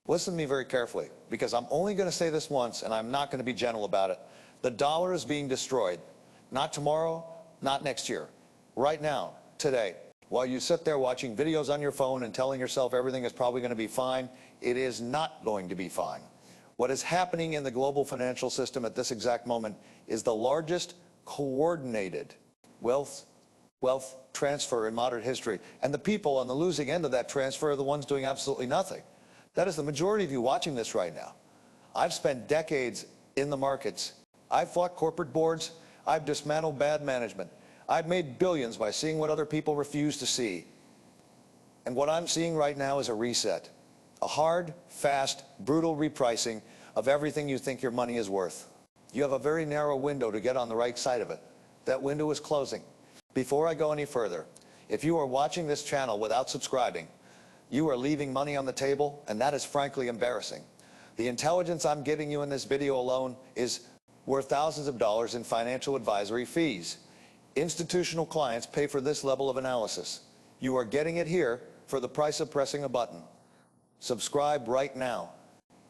Listen to me very carefully, because I'm only going to say this once, and I'm not going to be gentle about it. The dollar is being destroyed. Not tomorrow, not next year. Right now, today. While you sit there watching videos on your phone and telling yourself everything is probably going to be fine, it is not going to be fine. What is happening in the global financial system at this exact moment is the largest coordinated wealth transfer in modern history. And the people on the losing end of that transfer are the ones doing absolutely nothing. That is the majority of you watching this right now. I've spent decades in the markets. I've fought corporate boards. I've dismantled bad management. I've made billions by seeing what other people refuse to see. And what I'm seeing right now is a reset. A hard, fast, brutal repricing of everything you think your money is worth. You have a very narrow window to get on the right side of it. That window is closing. Before I go any further, if you are watching this channel without subscribing, you are leaving money on the table, and that is frankly embarrassing. The intelligence I'm giving you in this video alone is worth thousands of dollars in financial advisory fees. Institutional clients pay for this level of analysis. You are getting it here for the price of pressing a button. Subscribe right now.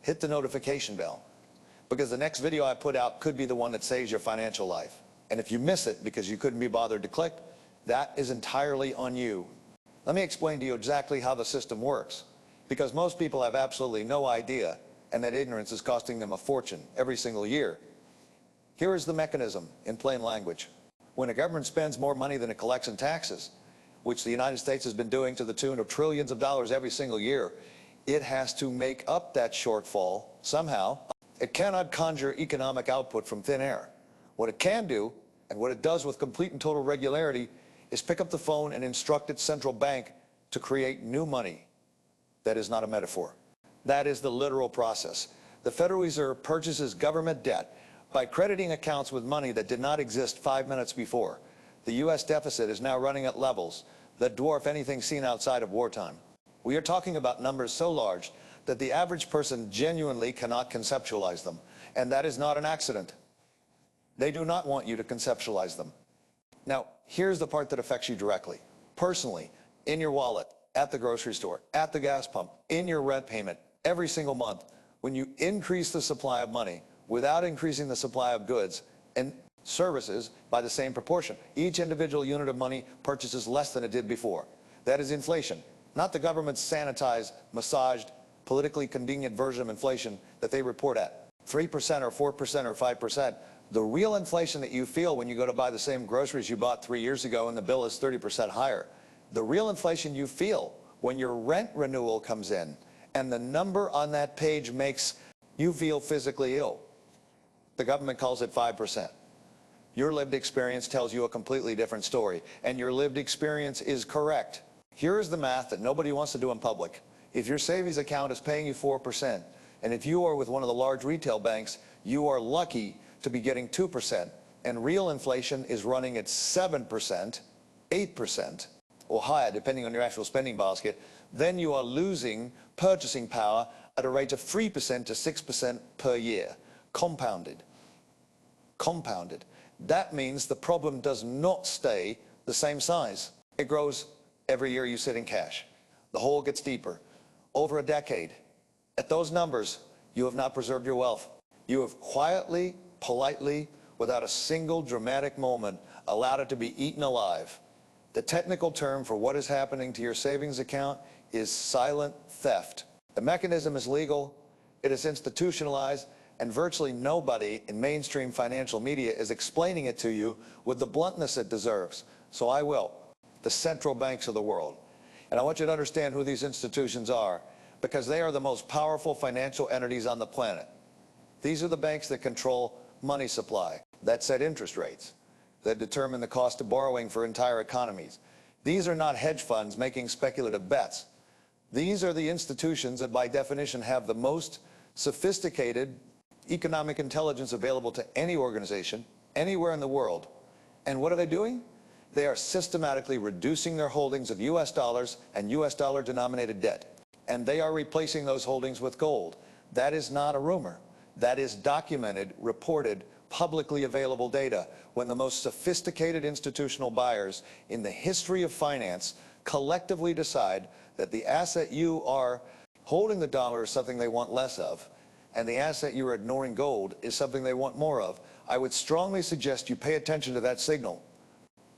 Hit the notification bell, because the next video I put out could be the one that saves your financial life. And if you miss it because you couldn't be bothered to click, that is entirely on you. Let me explain to you exactly how the system works, because most people have absolutely no idea, and that ignorance is costing them a fortune every single year. Here is the mechanism in plain language. When a government spends more money than it collects in taxes, which the United States has been doing to the tune of trillions of dollars every single year, it has to make up that shortfall somehow. It cannot conjure economic output from thin air. What it can do, and what it does with complete and total regularity, is pick up the phone and instruct its central bank to create new money. That is not a metaphor. That is the literal process. The Federal Reserve purchases government debt by crediting accounts with money that did not exist 5 minutes before. The U.S. deficit is now running at levels that dwarf anything seen outside of wartime. We are talking about numbers so large that the average person genuinely cannot conceptualize them. And that is not an accident. They do not want you to conceptualize them. Now, here's the part that affects you directly. Personally, in your wallet, at the grocery store, at the gas pump, in your rent payment, every single month, when you increase the supply of money without increasing the supply of goods and services by the same proportion, each individual unit of money purchases less than it did before. That is inflation, not the government's sanitized, massaged, politically convenient version of inflation that they report at. 3% or 4% or 5%. The real inflation that you feel when you go to buy the same groceries you bought 3 years ago and the bill is 30% higher. The real inflation you feel when your rent renewal comes in and the number on that page makes you feel physically ill. The government calls it 5%. Your lived experience tells you a completely different story, and your lived experience is correct. Here is the math that nobody wants to do in public. If your savings account is paying you 4%, and if you are with one of the large retail banks, you are lucky to be getting 2%, and real inflation is running at 7%, 8%, or higher depending on your actual spending basket, then you are losing purchasing power at a rate of 3% to 6% per year, compounded. Compounded. That means the problem does not stay the same size. It grows every year you sit in cash. The hole gets deeper. Over a decade, at those numbers, you have not preserved your wealth. You have quietly, politely, without a single dramatic moment, allowed it to be eaten alive. The technical term for what is happening to your savings account is silent theft. The mechanism is legal, it is institutionalized, and virtually nobody in mainstream financial media is explaining it to you with the bluntness it deserves. So I will. The central banks of the world. And I want you to understand who these institutions are, because they are the most powerful financial entities on the planet. These are the banks that control money supply, that set interest rates, that determine the cost of borrowing for entire economies. These are not hedge funds making speculative bets. These are the institutions that by definition have the most sophisticated economic intelligence available to any organization, anywhere in the world. And what are they doing? They are systematically reducing their holdings of US dollars and US dollar denominated debt. And they are replacing those holdings with gold. That is not a rumor. That is documented, reported, publicly available data when the most sophisticated institutional buyers in the history of finance collectively decide that the asset you are Holding the dollar is something they want less of, and the asset you're ignoring, gold, is something they want more of. I would strongly suggest you pay attention to that signal.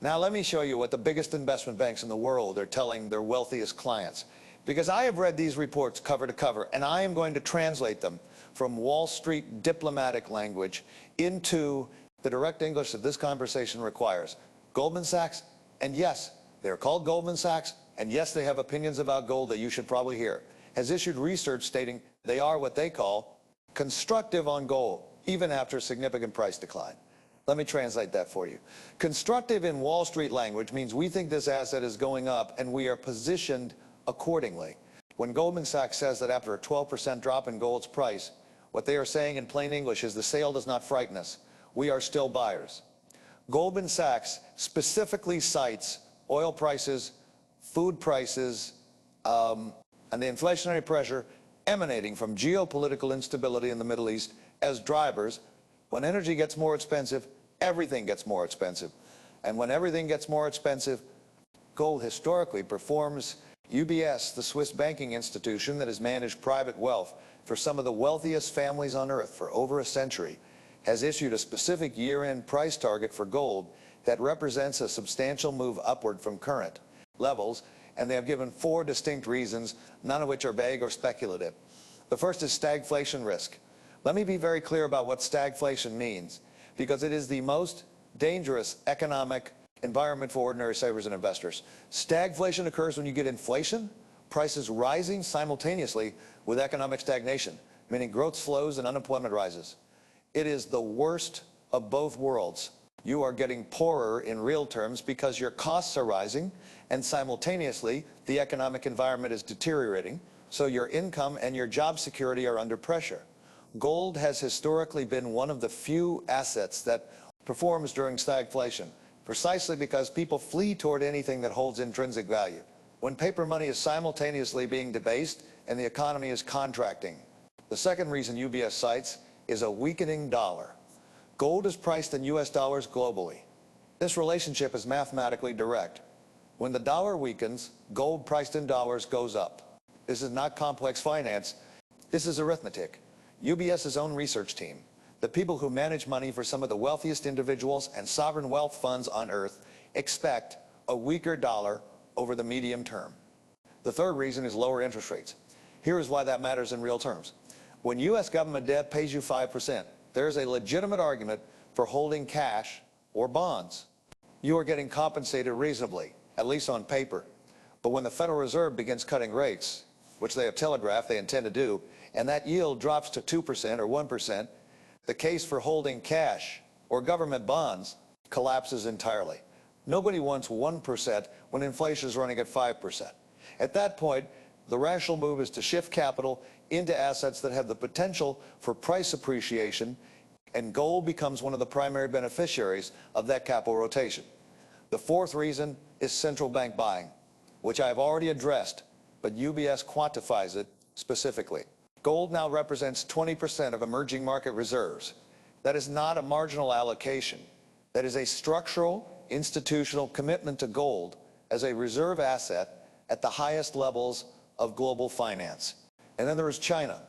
Now let me show you what the biggest investment banks in the world are telling their wealthiest clients. Because I have read these reports cover to cover, and I am going to translate them from Wall Street diplomatic language into the direct English that this conversation requires. Goldman Sachs, and yes, they're called Goldman Sachs, and yes, they have opinions about gold that you should probably hear, has issued research stating they are what they call constructive on gold, even after significant price decline. Let me translate that for you. Constructive in Wall Street language means we think this asset is going up and we are positioned accordingly. When Goldman Sachs says that after a 12% drop in gold's price, what they are saying in plain English is the sale does not frighten us. We are still buyers. Goldman Sachs specifically cites oil prices, food prices, and the inflationary pressure emanating from geopolitical instability in the Middle East as drivers. When energy gets more expensive, everything gets more expensive. And when everything gets more expensive, gold historically performs. UBS, the Swiss banking institution that has managed private wealth for some of the wealthiest families on earth for over a century, has issued a specific year-end price target for gold that represents a substantial move upward from current levels, and they have given 4 distinct reasons, none of which are vague or speculative. The first is stagflation risk. Let me be very clear about what stagflation means, because it is the most dangerous economic environment for ordinary savers and investors. Stagflation occurs when you get inflation, prices rising simultaneously with economic stagnation, meaning growth slows and unemployment rises. It is the worst of both worlds. You are getting poorer in real terms because your costs are rising, and simultaneously the economic environment is deteriorating, so your income and your job security are under pressure. Gold has historically been one of the few assets that performs during stagflation, precisely because people flee toward anything that holds intrinsic value. When paper money is simultaneously being debased and the economy is contracting. The second reason UBS cites is a weakening dollar. Gold is priced in US dollars globally. This relationship is mathematically direct. When the dollar weakens, gold priced in dollars goes up. This is not complex finance. This is arithmetic. UBS's own research team, the people who manage money for some of the wealthiest individuals and sovereign wealth funds on earth, expect a weaker dollar over the medium term. The third reason is lower interest rates. Here is why that matters in real terms. When US government debt pays you 5%, there is a legitimate argument for holding cash or bonds. You are getting compensated reasonably, at least on paper. But when the Federal Reserve begins cutting rates, which they have telegraphed they intend to do, and that yield drops to 2% or 1%, the case for holding cash or government bonds collapses entirely. Nobody wants 1% when inflation is running at 5%. At that point, the rational move is to shift capital into assets that have the potential for price appreciation, and gold becomes one of the primary beneficiaries of that capital rotation. The fourth reason is central bank buying, which I have already addressed, but UBS quantifies it specifically. Gold now represents 20% of emerging market reserves. That is not a marginal allocation. That is a structural, institutional commitment to gold as a reserve asset at the highest levels of global finance. And then there is China.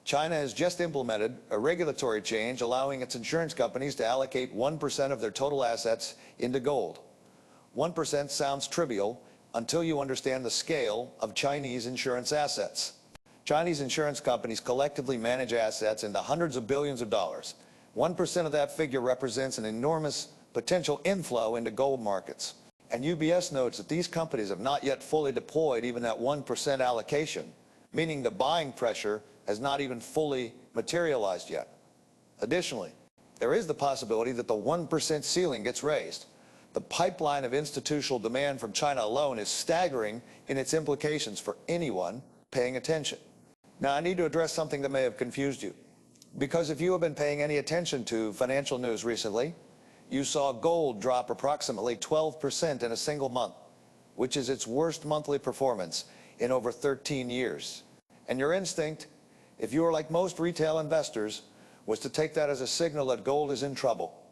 China has just implemented a regulatory change allowing its insurance companies to allocate 1% of their total assets into gold. 1% sounds trivial until you understand the scale of Chinese insurance assets. Chinese insurance companies collectively manage assets in the hundreds of billions of dollars. 1% of that figure represents an enormous potential inflow into gold markets. And UBS notes that these companies have not yet fully deployed even that 1% allocation, meaning the buying pressure has not even fully materialized yet. Additionally, there is the possibility that the 1% ceiling gets raised. The pipeline of institutional demand from China alone is staggering in its implications for anyone paying attention. Now, I need to address something that may have confused you, because if you have been paying any attention to financial news recently, you saw gold drop approximately 12% in a single month, which is its worst monthly performance in over 13 years. And your instinct, if you are like most retail investors, was to take that as a signal that gold is in trouble.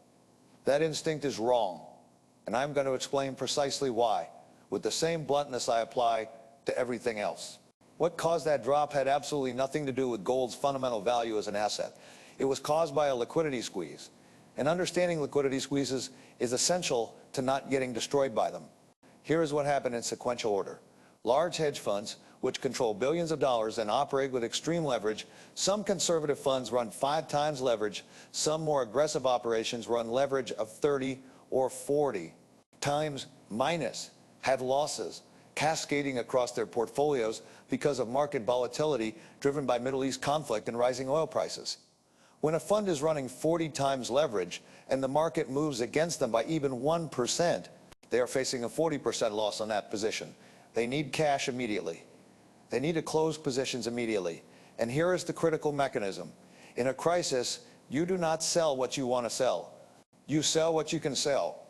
That instinct is wrong, and I'm going to explain precisely why, with the same bluntness I apply to everything else. What caused that drop had absolutely nothing to do with gold's fundamental value as an asset. It was caused by a liquidity squeeze. And understanding liquidity squeezes is essential to not getting destroyed by them. Here is what happened in sequential order. Large hedge funds, which control billions of dollars and operate with extreme leverage, some conservative funds run 5 times leverage, some more aggressive operations run leverage of 30 or 40 times minus, have losses cascading across their portfolios because of market volatility driven by Middle East conflict and rising oil prices. When a fund is running 40 times leverage and the market moves against them by even 1%, they are facing a 40% loss on that position. They need cash immediately. They need to close positions immediately. And here is the critical mechanism. In a crisis, you do not sell what you want to sell. You sell what you can sell.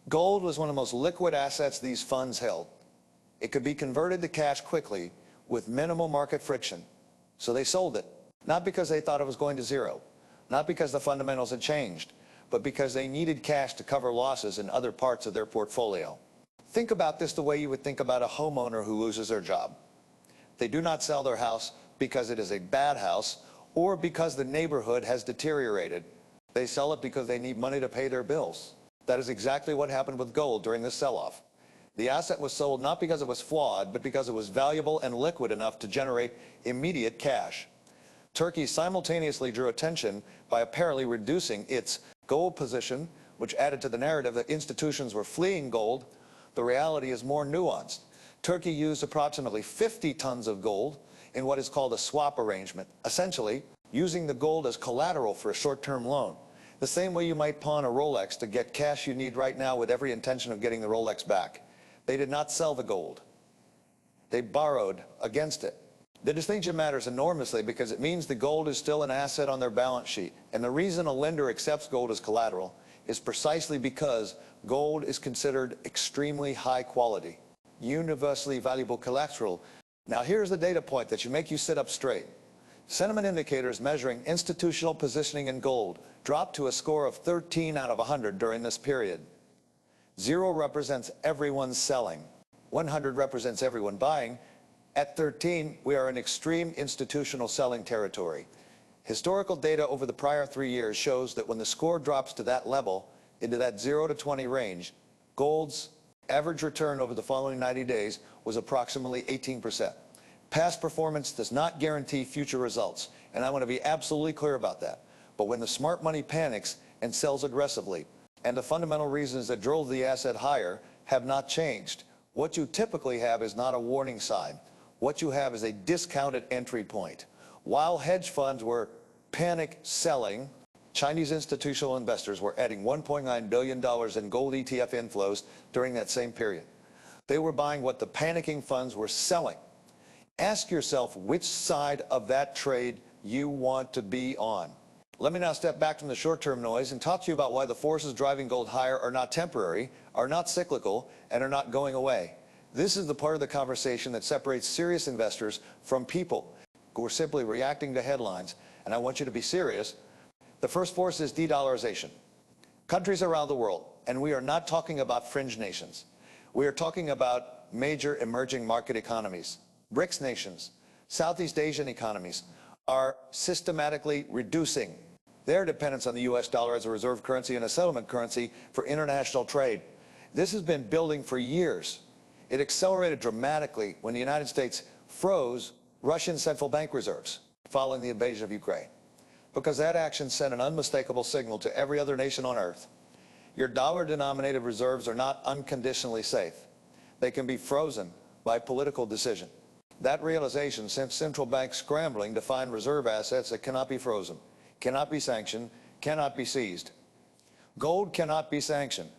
Gold was one of the most liquid assets these funds held. It could be converted to cash quickly with minimal market friction. So they sold it, not because they thought it was going to zero, not because the fundamentals had changed, but because they needed cash to cover losses in other parts of their portfolio. Think about this the way you would think about a homeowner who loses their job. They do not sell their house because it is a bad house or because the neighborhood has deteriorated. They sell it because they need money to pay their bills. That is exactly what happened with gold during this sell-off. The asset was sold not because it was flawed, but because it was valuable and liquid enough to generate immediate cash. Turkey simultaneously drew attention by apparently reducing its gold position, which added to the narrative that institutions were fleeing gold. The reality is more nuanced. Turkey used approximately 50 tons of gold in what is called a swap arrangement, essentially using the gold as collateral for a short-term loan, the same way you might pawn a Rolex to get cash you need right now with every intention of getting the Rolex back. They did not sell the gold. They borrowed against it. The distinction matters enormously because it means the gold is still an asset on their balance sheet. And the reason a lender accepts gold as collateral is precisely because gold is considered extremely high quality, universally valuable collateral. Now here's the data point that should make you sit up straight. Sentiment indicators measuring institutional positioning in gold dropped to a score of 13 out of 100 during this period. 0 represents everyone selling. 100 represents everyone buying. At 13, we are in extreme institutional selling territory. Historical data over the prior 3 years shows that when the score drops to that level, into that 0 to 20 range, gold's average return over the following 90 days was approximately 18%. Past performance does not guarantee future results, and I want to be absolutely clear about that. But when the smart money panics and sells aggressively, and the fundamental reasons that drove the asset higher have not changed, what you typically have is not a warning sign. What you have is a discounted entry point. While hedge funds were panic selling, Chinese institutional investors were adding $1.9 billion in gold ETF inflows during that same period. They were buying what the panicking funds were selling. Ask yourself which side of that trade you want to be on. Let me now step back from the short-term noise and talk to you about why the forces driving gold higher are not temporary, are not cyclical, and are not going away. This is the part of the conversation that separates serious investors from people who are simply reacting to headlines, and I want you to be serious. The first force is de-dollarization. Countries around the world, and we are not talking about fringe nations. We are talking about major emerging market economies. BRICS nations, Southeast Asian economies are systematically reducing their dependence on the US dollar as a reserve currency and a settlement currency for international trade. This has been building for years. It accelerated dramatically when the United States froze Russian central bank reserves following the invasion of Ukraine, because that action sent an unmistakable signal to every other nation on earth. Your dollar-denominated reserves are not unconditionally safe. They can be frozen by political decision. That realization sent central banks scrambling to find reserve assets that cannot be frozen, cannot be sanctioned, cannot be seized. Gold cannot be sanctioned.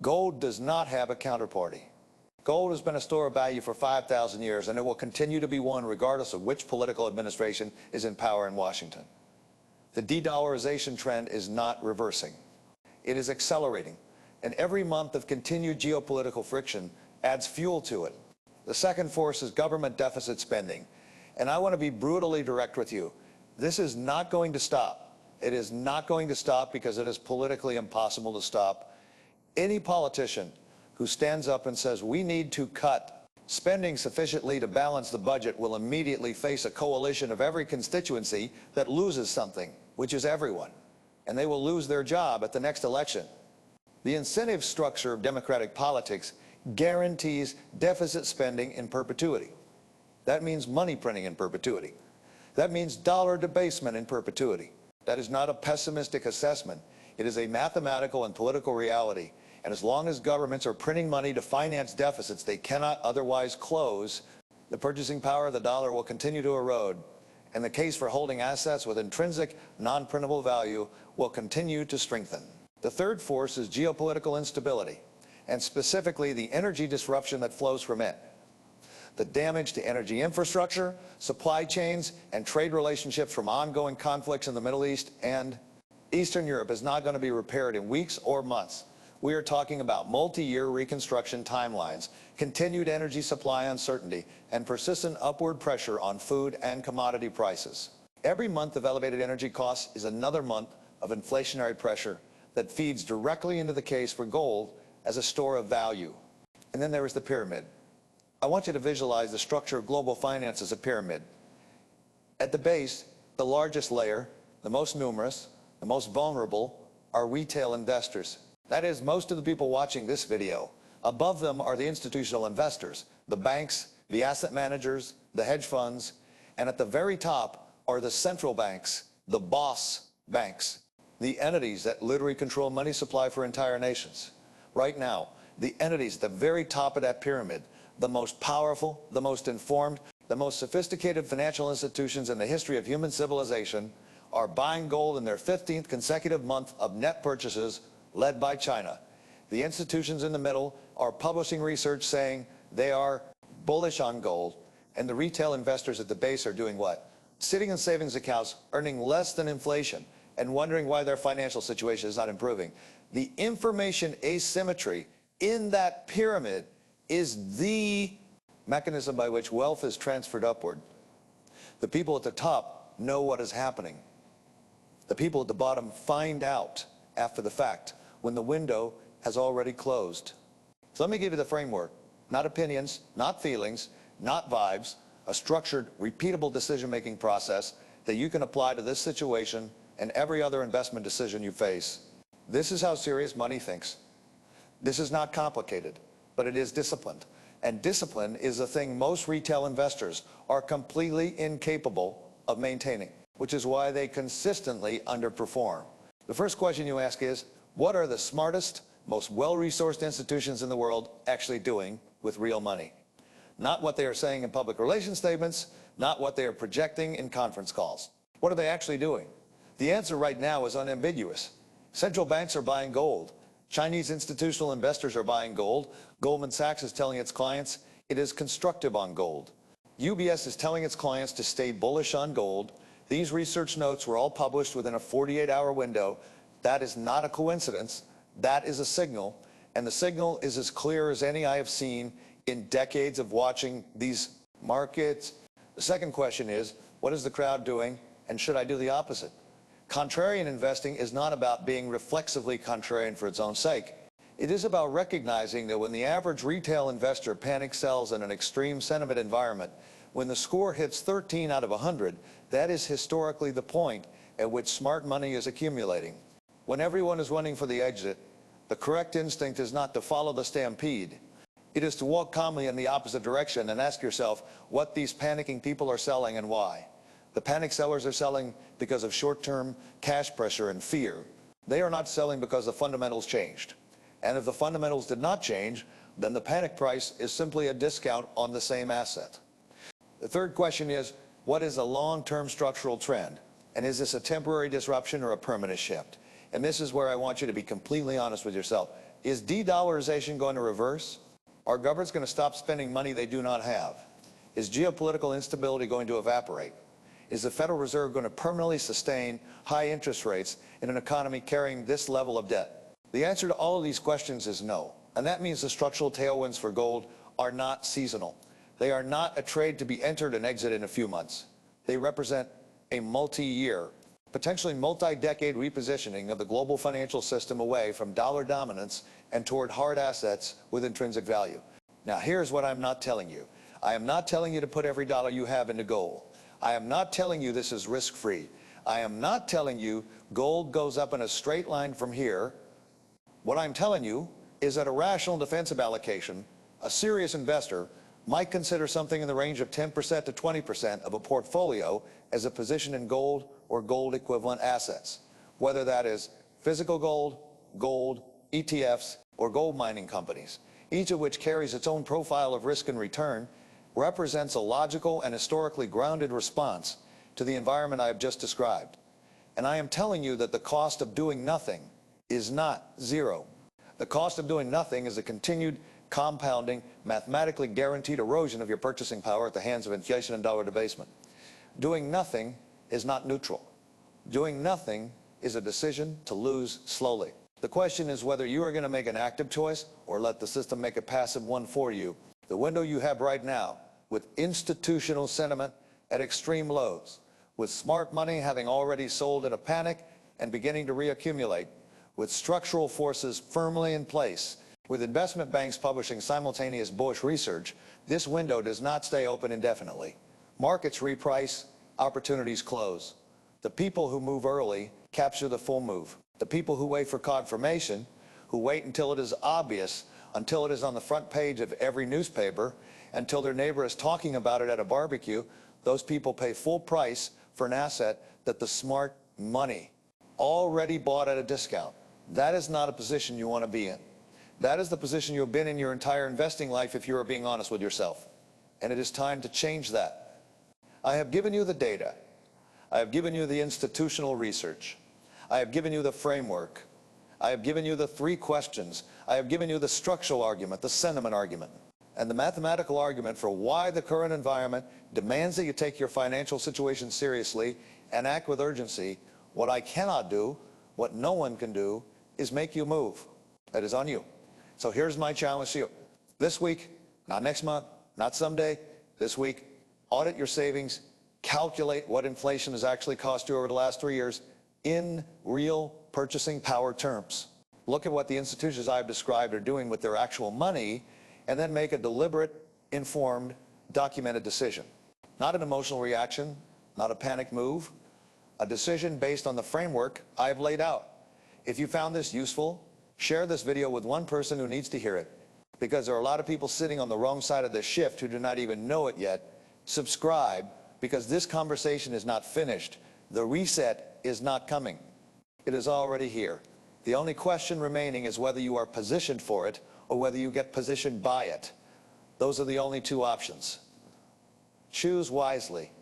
Gold does not have a counterparty. Gold has been a store of value for 5,000 years, and it will continue to be one regardless of which political administration is in power in Washington. The de-dollarization trend is not reversing. It is accelerating, and every month of continued geopolitical friction adds fuel to it. The second force is government deficit spending. And I want to be brutally direct with you. This is not going to stop. It is not going to stop because it is politically impossible to stop. Any politician who stands up and says we need to cut Spending sufficiently to balance the budget will immediately face a coalition of every constituency that loses something, which is everyone, and they will lose their job at the next election. The incentive structure of democratic politics guarantees deficit spending in perpetuity. That means money printing in perpetuity. That means dollar debasement in perpetuity. That is not a pessimistic assessment. It is a mathematical and political reality. And as long as governments are printing money to finance deficits they cannot otherwise close, the purchasing power of the dollar will continue to erode, and the case for holding assets with intrinsic, non-printable value will continue to strengthen. The third force is geopolitical instability, and specifically the energy disruption that flows from it. The damage to energy infrastructure, supply chains, and trade relationships from ongoing conflicts in the Middle East and Eastern Europe is not going to be repaired in weeks or months. We are talking about multi-year reconstruction timelines, continued energy supply uncertainty, and persistent upward pressure on food and commodity prices. Every month of elevated energy costs is another month of inflationary pressure that feeds directly into the case for gold as a store of value. And then there is the pyramid. I want you to visualize the structure of global finance as a pyramid. At the base, the largest layer, the most numerous, the most vulnerable, are retail investors. That is, most of the people watching this video. Above them are the institutional investors, the banks, the asset managers, the hedge funds, and at the very top are the central banks, the boss banks, the entities that literally control money supply for entire nations. Right now, the entities at the very top of that pyramid, the most powerful, the most informed, the most sophisticated financial institutions in the history of human civilization, are buying gold in their 15th consecutive month of net purchases, led by China. The institutions in the middle are publishing research saying they are bullish on gold, and the retail investors at the base are doing what? Sitting in savings accounts, earning less than inflation, and wondering why their financial situation is not improving. The information asymmetry in that pyramid is the mechanism by which wealth is transferred upward. The people at the top know what is happening. The people at the bottom find out after the fact, when the window has already closed. So let me give you the framework. Not opinions, not feelings, not vibes, a structured, repeatable decision-making process that you can apply to this situation and every other investment decision you face. This is how serious money thinks. This is not complicated, but it is disciplined. And discipline is a thing most retail investors are completely incapable of maintaining, which is why they consistently underperform. The first question you ask is, what are the smartest, most well-resourced institutions in the world actually doing with real money? Not what they are saying in public relations statements, not what they are projecting in conference calls. What are they actually doing? The answer right now is unambiguous. Central banks are buying gold. Chinese institutional investors are buying gold. Goldman Sachs is telling its clients it is constructive on gold. UBS is telling its clients to stay bullish on gold. These research notes were all published within a 48-hour window. That is not a coincidence. That is a signal, and the signal is as clear as any I have seen in decades of watching these markets. The second question is, what is the crowd doing, and should I do the opposite? Contrarian investing is not about being reflexively contrarian for its own sake. It is about recognizing that when the average retail investor panic sells in an extreme sentiment environment, when the score hits 13 out of 100, that is historically the point at which smart money is accumulating. When everyone is running for the exit, the correct instinct is not to follow the stampede. It is to walk calmly in the opposite direction and ask yourself what these panicking people are selling and why. The panic sellers are selling because of short-term cash pressure and fear. They are not selling because the fundamentals changed. And if the fundamentals did not change, then the panic price is simply a discount on the same asset. The third question is, what is a long-term structural trend? And is this a temporary disruption or a permanent shift? And this is where I want you to be completely honest with yourself. Is de-dollarization going to reverse? Are governments going to stop spending money they do not have? Is geopolitical instability going to evaporate? Is the Federal Reserve going to permanently sustain high interest rates in an economy carrying this level of debt? The answer to all of these questions is no. And that means the structural tailwinds for gold are not seasonal. They are not a trade to be entered and exited in a few months. They represent a multi-year, potentially multi-decade repositioning of the global financial system away from dollar dominance and toward hard assets with intrinsic value. Now, here's what I'm not telling you. I am not telling you to put every dollar you have into gold. I am not telling you this is risk-free. I am not telling you gold goes up in a straight line from here. What I'm telling you is that a rational defensive allocation, a serious investor, might consider something in the range of 10% to 20% of a portfolio as a position in gold or gold equivalent assets, whether that is physical gold, ETFs, or gold mining companies, each of which carries its own profile of risk and return, represents a logical and historically grounded response to the environment I have just described. And I am telling you that the cost of doing nothing is not zero. The cost of doing nothing is a continued, compounding, mathematically guaranteed erosion of your purchasing power at the hands of inflation and dollar debasement. Doing nothing is not neutral. Doing nothing is a decision to lose slowly. The question is whether you are going to make an active choice or let the system make a passive one for you. The window you have right now, with institutional sentiment at extreme lows, with smart money having already sold in a panic and beginning to reaccumulate, with structural forces firmly in place, with investment banks publishing simultaneous bullish research, this window does not stay open indefinitely. Markets reprice, opportunities close. The people who move early capture the full move. The people who wait for confirmation, who wait until it is obvious, until it is on the front page of every newspaper, until their neighbor is talking about it at a barbecue, those people pay full price for an asset that the smart money already bought at a discount. That is not a position you want to be in. That is the position you have been in your entire investing life if you are being honest with yourself. And it is time to change that. I have given you the data. I have given you the institutional research. I have given you the framework. I have given you the 3 questions. I have given you the structural argument, the sentiment argument, and the mathematical argument for why the current environment demands that you take your financial situation seriously and act with urgency. What I cannot do, what no one can do, is make you move. That is on you. So here's my challenge to you. This week, not next month, not someday, this week, audit your savings, calculate what inflation has actually cost you over the last 3 years in real purchasing power terms. Look at what the institutions I've described are doing with their actual money, and then make a deliberate, informed, documented decision. Not an emotional reaction, not a panic move, a decision based on the framework I've laid out. If you found this useful, share this video with one person who needs to hear it, because there are a lot of people sitting on the wrong side of the shift who do not even know it yet. Subscribe, because this conversation is not finished. The reset is not coming. It is already here. The only question remaining is whether you are positioned for it or whether you get positioned by it. Those are the only 2 options. Choose wisely.